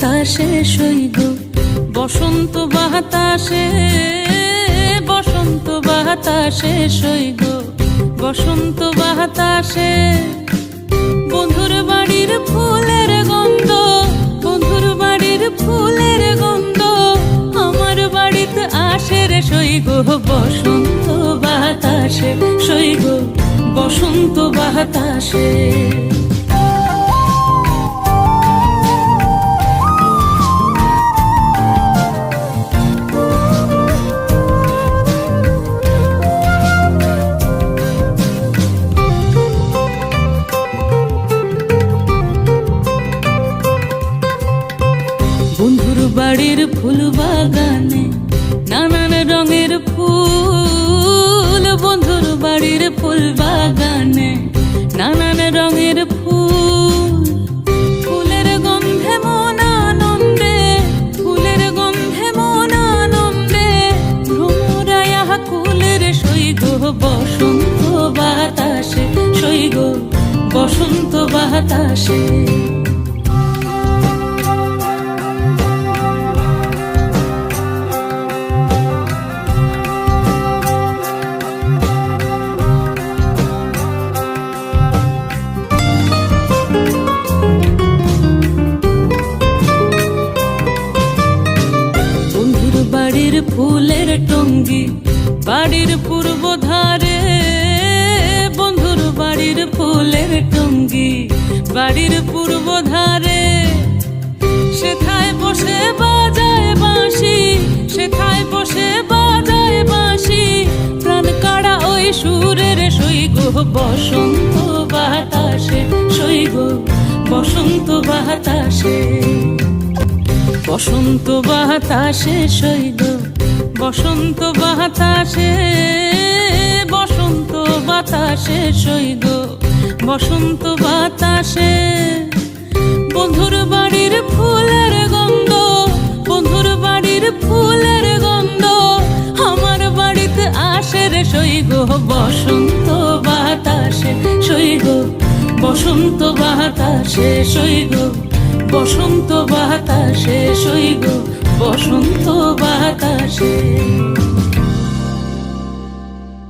বাতাসে সইব বসন্ত বাতাসে, বসন্ত বাতাসে সইব বসন্ত বাতাসে। বন্ধুর বাড়ির ফুলের গন্ধ, বন্ধুর বাড়ির ফুলের গন্ধ আমার বাড়িতে আসে রে সইব বসন্ত বাতাসে, সইব বসন্ত বাতাসে। বন্ধুর বাড়ির ফুল বাগানে নানান রঙের ফুল, বন্ধুর বাড়ির ফুল বাগানে নানান রঙের ফুল। ফুলের গন্ধে মন আনন্দে, ফুলের গন্ধে মন আনন্দে ভ্রমরায়া কুলের সইগ বসন্ত বাতাসে, সইগ বসন্ত বাতাসে। বাড়ির ফুলের টঙ্গি বাড়ির পূর্ব ধারে, বন্ধুর বাড়ির ফুলের টঙ্গি বাড়ির পূর্ব ধারে। সেথায় বসে বাজায় বাঁশি, সেথায় বসে বাজায় বাঁশি প্রাণ কাড়া ওই সুরের সইগ বসন্ত বাতাসে, সইগ বসন্ত বাতাসে। বসন্ত বাতাসে সইগ বসন্ত বাতাসে, বসন্ত বাতাসে সইগ বসন্ত বাতাসে। বন্ধুর বাড়ির ফুলের গন্ধ, বন্ধুর বাড়ির ফুলের গন্ধ আমার বাড়িতে আসে রে সইগ বসন্ত বাতাসে, সইগ বসন্ত বাতাসে, সইগ বসন্ত বাতাসে, সইগ বসন্ত বাতাসে।